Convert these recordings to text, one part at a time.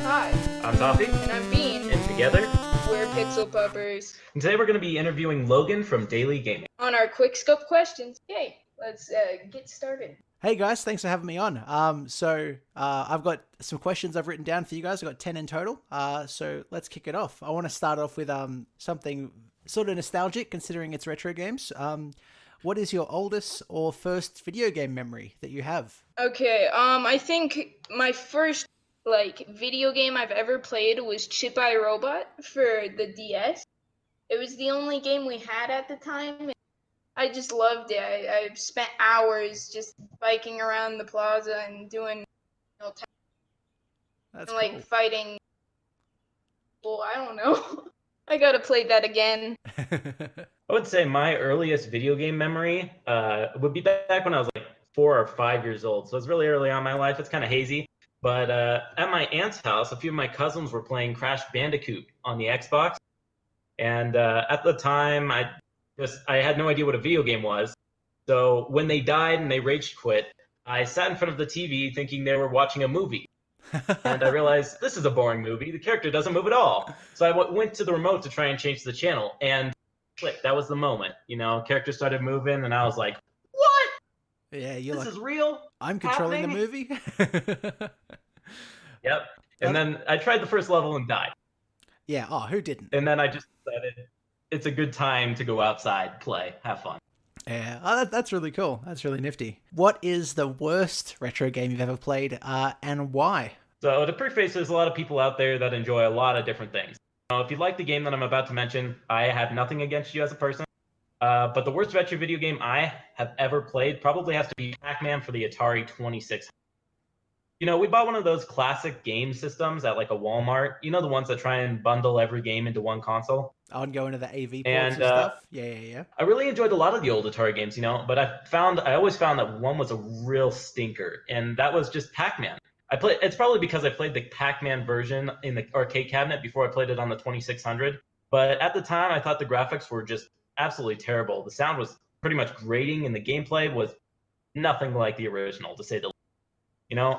Hi, I'm Toffee, and I'm Bean. and together, We're Pixel Puppers. and today we're going to be interviewing Logan from Daily Gaming. On our quick scope questions, yay, let's get started. Hey guys, thanks for having me on. I've got some questions I've written down for you guys. I've got 10 in total. So let's kick it off. I want to start off with something sort of nostalgic considering it's retro games. What is your oldest or first video game memory that you have? Okay, I think my first video game I've ever played was Chip I Robot for the DS. It was the only game we had at the time. And I just loved it. I spent hours just biking around the plaza and doing, That's and, cool. fighting. Well, I don't know. I gotta play that again. I would say my earliest video game memory would be back when I was like 4 or 5 years old. So it's really early on in my life. It's kind of hazy. But at my aunt's house, a few of my cousins were playing Crash Bandicoot on the Xbox. And at the time, I had no idea what a video game was. So when they died and they rage quit, I sat in front of the TV thinking they were watching a movie. And I realized this is a boring movie. The character doesn't move at all. So I went to the remote to try and change the channel. And click, that was the moment. Character started moving, and I was like, what? Yeah, you're This like, is real? I'm controlling happening? the movie? Yep. And then I tried the first level and died. Yeah, oh, who didn't? And then I just decided it's a good time to go outside, play, have fun. Yeah, oh, that's really cool. That's really nifty. What is the worst retro game you've ever played, and why? So to preface, there's a lot of people out there that enjoy a lot of different things. If you like the game that I'm about to mention, I have nothing against you as a person. But the worst retro video game I have ever played probably has to be Pac-Man for the Atari 2600. We bought one of those classic game systems at like a Walmart. The ones that try and bundle every game into one console. On going to the AV ports And, and stuff? Yeah. I really enjoyed a lot of the old Atari games, but I always found that one was a real stinker, and that was just Pac-Man. It's probably because I played the Pac-Man version in the arcade cabinet before I played it on the 2600. But at the time, I thought the graphics were just absolutely terrible. The sound was pretty much grating, and the gameplay was nothing like the original, to say the least.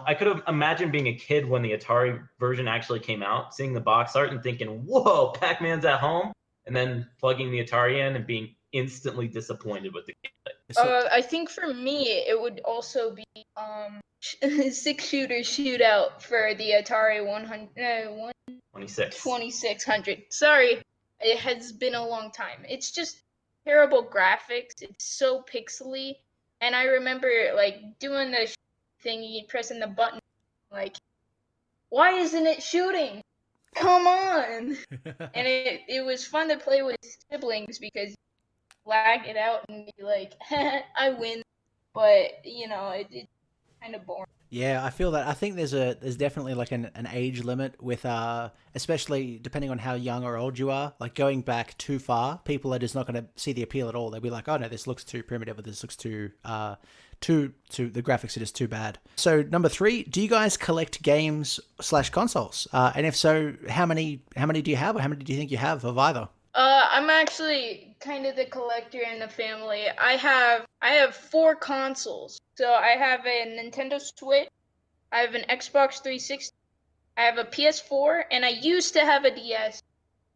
I could have imagined being a kid when the Atari version actually came out, seeing the box art and thinking, whoa, Pac-Man's at home, and then plugging the Atari in and being instantly disappointed with the gameplay. I think for me it would also be 6-shooter shootout for the Atari 2600. Sorry, it has been a long time. It's just terrible graphics. It's so pixely, and I remember doing the thingy, pressing the button, why isn't it shooting? Come on! And it was fun to play with siblings because you lag it out and be like, I win. But it's kind of boring. Yeah, I feel that. I think there's definitely like an age limit with especially depending on how young or old you are. Like going back too far, people are just not going to see the appeal at all. They'll be like, oh no, this looks too primitive, or this looks too the graphics are just too bad. So number 3, do you guys collect games / consoles? And if so, how many do you have, or how many do you think you have of either? I'm actually kind of the collector in the family. I have 4 consoles. So I have a Nintendo Switch, I have an Xbox 360, I have a PS4, and I used to have a DS,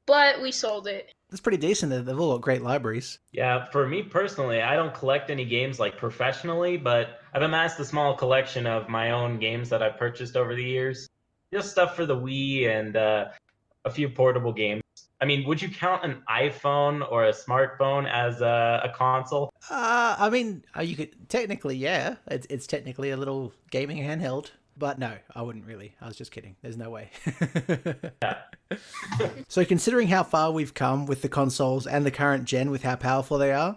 but we sold it. That's pretty decent. They've all got great libraries. Yeah, for me personally, I don't collect any games professionally, but I've amassed a small collection of my own games that I've purchased over the years. Just stuff for the Wii and a few portable games. I mean, would you count an iPhone or a smartphone as a console? I mean, you could technically, yeah. It's technically a little gaming handheld. But no, I wouldn't really. I was just kidding. There's no way. Yeah. So considering how far we've come with the consoles and the current gen with how powerful they are,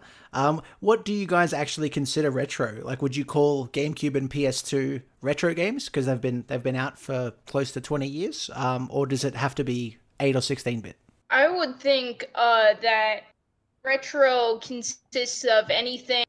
what do you guys actually consider retro? Like, would you call GameCube and PS2 retro games because they've been out for close to 20 years? Or does it have to be 8 or 16-bit? I would think that retro consists of anything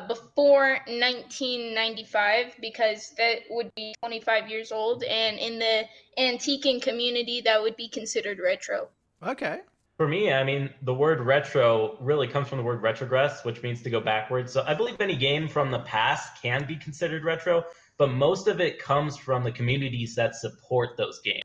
before 1995, because that would be 25 years old, and in the antiquing community that would be considered retro. Okay. For me, I mean, the word retro really comes from the word retrogress, which means to go backwards. So I believe any game from the past can be considered retro. but most of it comes from the communities that support those games.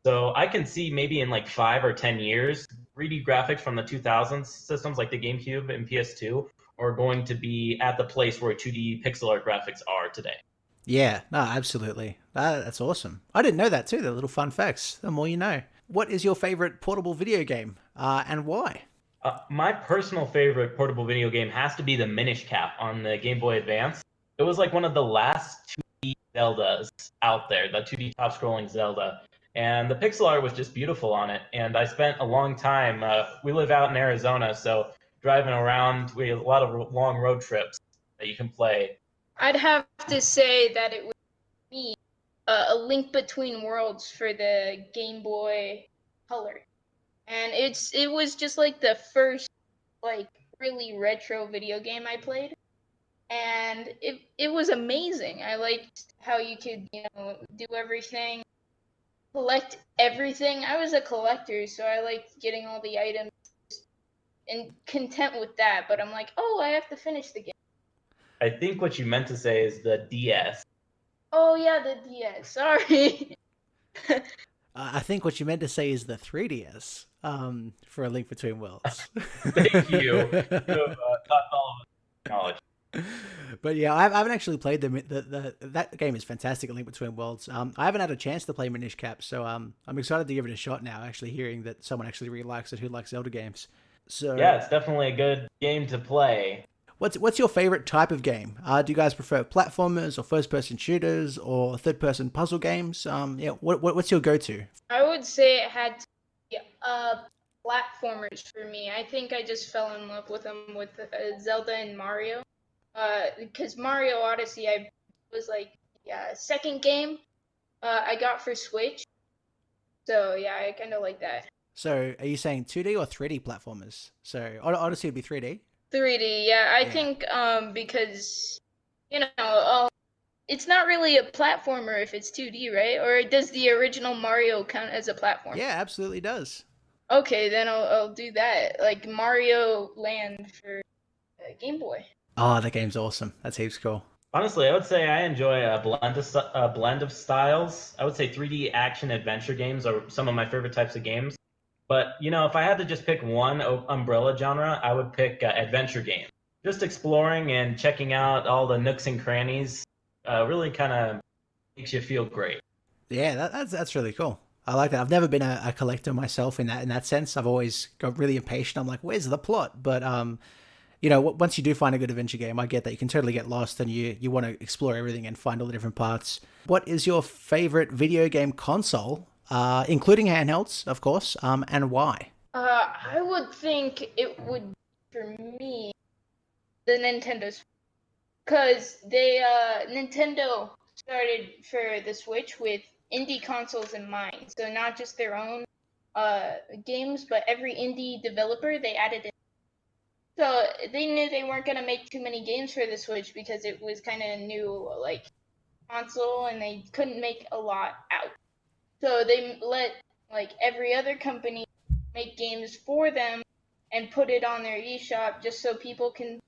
So I can see maybe in like 5 or 10 years, 3D graphics from the 2000s systems like the GameCube and PS2 are going to be at the place where 2D pixel art graphics are today. Yeah, no, absolutely. That's awesome. I didn't know that too. The little fun facts. The more you know. What is your favorite portable video game, and why? My personal favorite portable video game has to be the Minish Cap on the Game Boy Advance. It was like one of the last 2D Zeldas out there, the 2D top-scrolling Zelda. And the pixel art was just beautiful on it. And I spent a long time, we live out in Arizona, so driving around, we have a lot of long road trips that you can play. I'd have to say that it would be a Link Between Worlds for the Game Boy Color. And it was just like the first like really retro video game I played. And it was amazing. I liked how you could, do everything, collect everything. I was a collector, so I liked getting all the items and content with that. But I'm like, oh, I have to finish the game. I think what you meant to say is the DS. Oh yeah, the DS. Sorry. I think what you meant to say is the 3DS, for A Link Between Worlds. Thank you. You have not all of knowledge. But yeah, I haven't actually played that game is fantastic, A Link Between Worlds. I haven't had a chance to play Minish Cap, so I'm excited to give it a shot now. Actually, hearing that someone actually really likes it who likes Zelda games. So yeah, it's definitely a good game to play. What's your favorite type of game? Do you guys prefer platformers or first-person shooters or third-person puzzle games? Yeah, what's your go-to? I would say it had to be platformers for me. I think I just fell in love with them with Zelda and Mario. Because Mario Odyssey, I was like second game I got for Switch. So yeah, I kind of like that. So are you saying 2D or 3D platformers? So Odyssey would be 3D. 3D, yeah. I think because it's not really a platformer if it's 2D, right? Or does the original Mario count as a platform? Yeah, absolutely does. Okay, then I'll do that. Like Mario Land for Game Boy. Oh, that game's awesome. That's heaps cool. Honestly, I would say I enjoy a blend of styles. I would say 3D action adventure games are some of my favorite types of games. But, if I had to just pick one umbrella genre, I would pick adventure games. Just exploring and checking out all the nooks and crannies really kind of makes you feel great. Yeah, that's really cool. I like that. I've never been a collector myself in that sense. I've always got really impatient. I'm like, where's the plot? But once you do find a good adventure game, I get that you can totally get lost and you want to explore everything and find all the different parts. What is your favorite video game console? Including handhelds, of course, and why? I would think it would, for me, the Nintendo Switch. Because Nintendo started for the Switch with indie consoles in mind. So not just their own games, but every indie developer they added in. So they knew they weren't going to make too many games for the Switch because it was kind of new, like, console, and they couldn't make a lot out. So they let like every other company make games for them and put it on their eShop just so people can,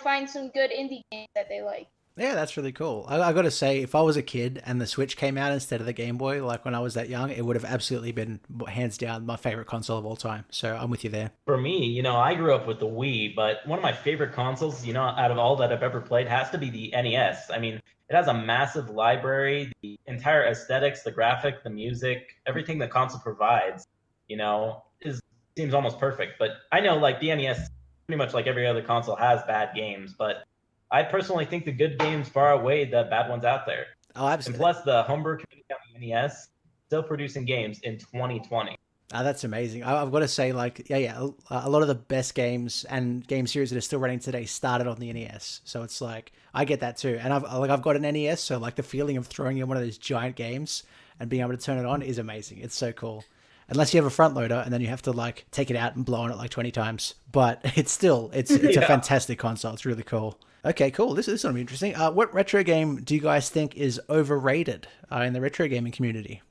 find some good indie games that they like. Yeah, that's really cool. I got to say, if I was a kid and the Switch came out instead of the Game Boy, like when I was that young, it would have absolutely been hands down my favorite console of all time. So I'm with you there. For me, I grew up with the Wii, but one of my favorite consoles, out of all that I've ever played has to be the NES. I mean, it has a massive library, the entire aesthetics, the graphic, the music, everything the console provides, seems almost perfect. But I know like the NES, pretty much like every other console, has bad games, but I personally think the good games far outweigh the bad ones out there. Oh, absolutely. And plus, the homebrew community on the NES still producing games in 2020. That's amazing. I've got to say, like, a lot of the best games and game series that are still running today started on the NES. So it's like, I get that too. And I've got an NES, so like the feeling of throwing in one of those giant games and being able to turn it on is amazing. It's so cool. Unless you have a front loader and then you have to like take it out and blow on it like 20 times. But it's a fantastic console. It's really cool. Okay, cool. This is going to be interesting. What retro game do you guys think is overrated in the retro gaming community?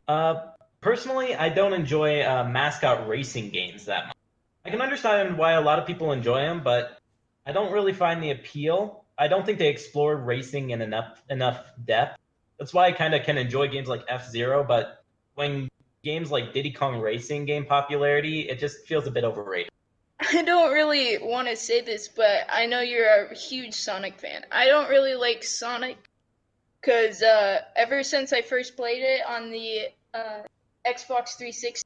Personally, I don't enjoy mascot racing games that much. I can understand why a lot of people enjoy them, but I don't really find the appeal. I don't think they explored racing in enough depth. That's why I kind of can enjoy games like F-Zero, but when games like Diddy Kong Racing gain popularity, it just feels a bit overrated. I don't really want to say this, but I know you're a huge Sonic fan. I don't really like Sonic because ever since I first played it on the Xbox 360,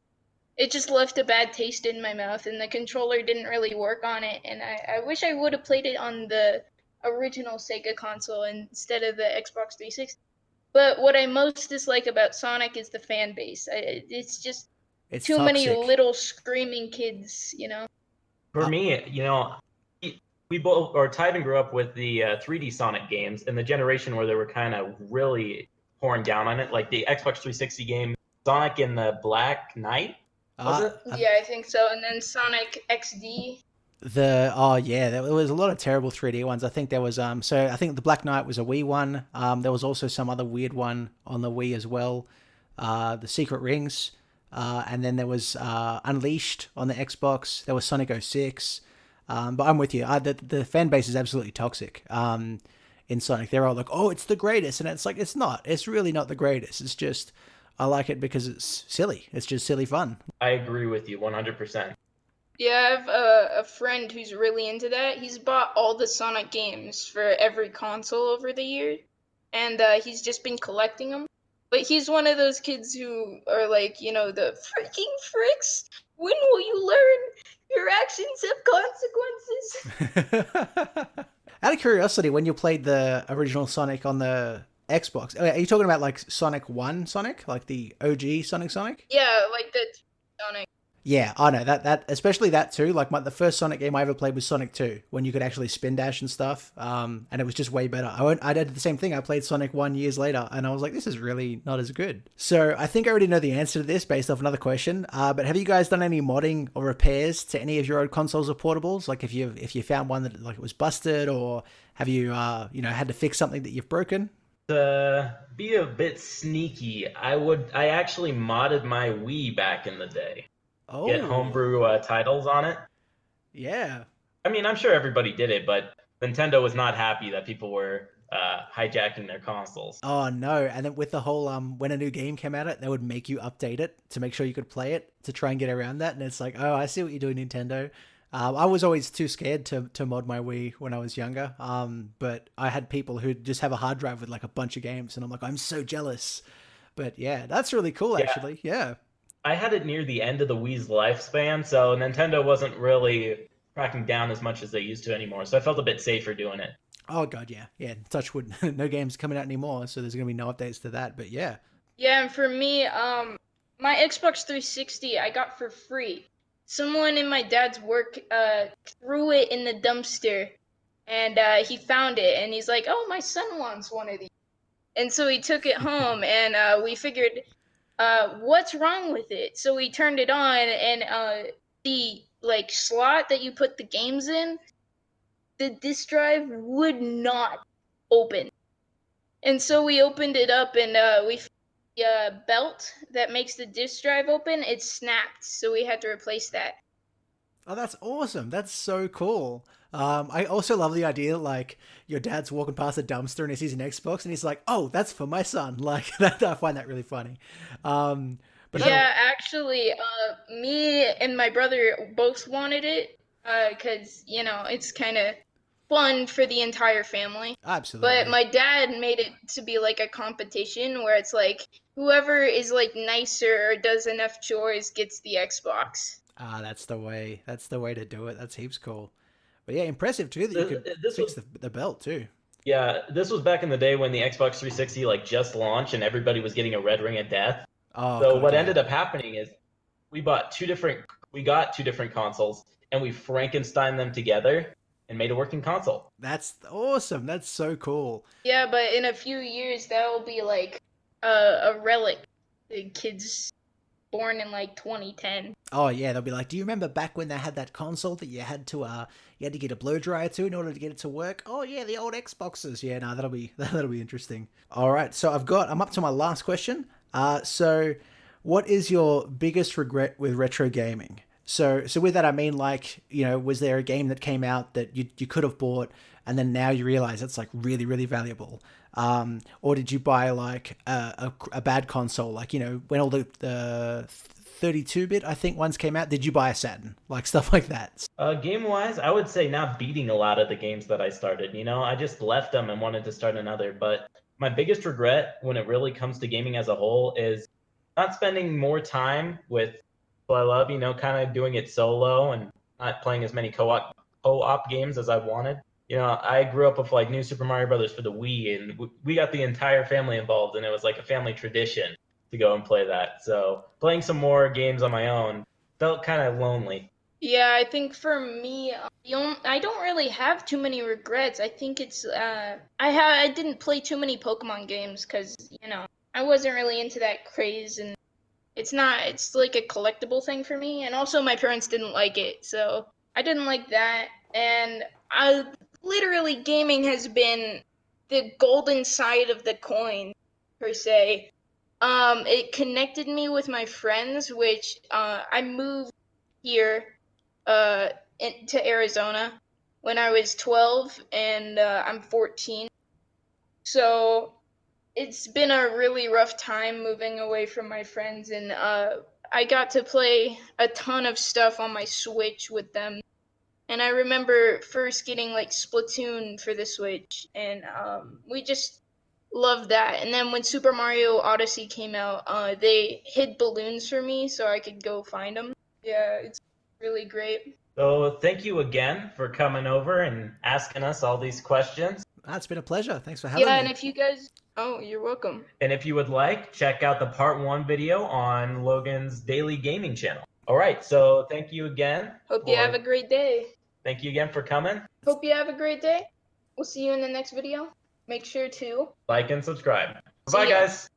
it just left a bad taste in my mouth, and the controller didn't really work on it. And I wish I would have played it on the original Sega console instead of the Xbox 360. But what I most dislike about Sonic is the fan base. It's just It's too many toxic. little screaming kids, you know? For me, we both, or Tyven grew up with the 3D Sonic games in the generation where they were kind of really pouring down on it, like the Xbox 360 game Sonic in the Black Knight, was it? Yeah, I think so. And then Sonic XD. Oh yeah, there was a lot of terrible 3D ones. I think there was so I think the Black Knight was a Wii one. There was also some other weird one on the Wii as well. The Secret Rings. And then there was Unleashed on the Xbox. There was Sonic 06. But I'm with you. The fan base is absolutely toxic. In Sonic, they're all like, "Oh, it's the greatest," and it's like it's not. It's really not the greatest. It's just I like it because it's silly. It's just silly fun. I agree with you 100%. Yeah, I have a friend who's really into that. He's bought all the Sonic games for every console over the years, and he's just been collecting them. But he's one of those kids who are like, you know, the freaking fricks. When will you learn your actions have consequences? Out of curiosity, when you played the original Sonic on the Xbox, are you talking about like Sonic 1 Sonic? Like the OG Sonic? Yeah, like the Sonic. Yeah, I know that especially that too. Like the first Sonic game I ever played was Sonic 2, when you could actually spin dash and stuff. And it was just way better. I did the same thing. I played Sonic 1 years later, and I was like, this is really not as good. So I think I already know the answer to this based off another question. But have you guys done any modding or repairs to any of your old consoles or portables? Like if you found one that like it was busted, or have you had to fix something that you've broken? To be a bit sneaky, I actually modded my Wii back in the day. Oh, Get homebrew titles on it. yeah. I mean, I'm sure everybody did it, but Nintendo was not happy that people were hijacking their consoles. Oh no! And then with the whole when a new game came out, they would make you update it to make sure you could play it to try and get around that. And it's like, oh, I see what you're doing, Nintendo. I was always too scared to mod my Wii when I was younger. But I had people who just have a hard drive with like a bunch of games, and I'm like, I'm so jealous. But yeah, that's really cool, actually. Yeah. I had it near the end of the Wii's lifespan, so Nintendo wasn't really cracking down as much as they used to anymore. So I felt a bit safer doing it. Oh god, yeah. Touch wood. No games coming out anymore, so there's gonna be no updates to that. But yeah. Yeah, and for me, my Xbox 360 I got for free. Someone in my dad's work threw it in the dumpster, and he found it, and he's like, "Oh, my son wants one of these." And so he took it home, and we figured, what's wrong with it? So we turned it on, and the like slot that you put the games in, the disk drive would not open. And so we opened it up, and the belt that makes the disk drive open, it snapped, so we had to replace that. Oh, that's awesome. That's so cool. I also love the idea that, like, your dad's walking past a dumpster and he sees an Xbox and he's like, oh, that's for my son. Like, that, I find that really funny. But yeah, actually, me and my brother both wanted it, because, you know, it's kind of fun for the entire family. absolutely. But my dad made it to be like a competition where it's like whoever is like nicer or does enough chores gets the Xbox. That's the way. That's the way to do it. That's heaps cool. But yeah, impressive too that you could This fix was the belt too. Yeah, this was back in the day when the Xbox 360 like just launched and everybody was getting a red ring of death. Oh, So god, what yeah. ended up happening is we got two different consoles and we Frankenstein them together and made a working console. That's awesome. That's so cool. Yeah, but in a few years that will be like a relic. The kids born in like 2010. Oh yeah, they'll be like, do you remember back when they had that console that you had to get a blow dryer to in order to get it to work? Oh yeah, the old Xboxes. Yeah, no, that'll be interesting. All right, so I'm up to my last question. So what is your biggest regret with retro gaming? So with that I mean, like, was there a game that came out that you could have bought and then now you realize it's like really, really valuable? Or did you buy like a bad console, like when all the 32-bit I think ones came out? Did you buy a Saturn, like stuff like that? Game-wise, I would say not beating a lot of the games that I started. I just left them and wanted to start another. But my biggest regret when it really comes to gaming as a whole is not spending more time with people I love, kind of doing it solo and not playing as many co-op games as I wanted. I grew up with like New Super Mario Brothers for the Wii, and we got the entire family involved, and it was like a family tradition to go and play that. So playing some more games on my own felt kind of lonely. Yeah, I think for me, I don't really have too many regrets. I think it's I didn't play too many Pokemon games because I wasn't really into that craze, and it's like a collectible thing for me, and also my parents didn't like it, so I didn't like that. And I literally gaming has been the golden side of the coin per se. It connected me with my friends, which I moved here uh to Arizona when I was 12, and I'm 14. So it's been a really rough time moving away from my friends, and I got to play a ton of stuff on my Switch with them. And I remember first getting like Splatoon for the Switch, and we just loved that. And then when Super Mario Odyssey came out, they hid balloons for me so I could go find them. Yeah, it's really great. So thank you again for coming over and asking us all these questions. It's been a pleasure. Thanks for having Yeah, me. and if you guys, oh, you're welcome. And if you would like, check out the part 1 video on Logan's daily gaming channel. All right, so thank you again. Hope you have a great day. Thank you again for coming. Hope you have a great day. We'll see you in the next video. Make sure to Like and subscribe. See Bye, ya. guys.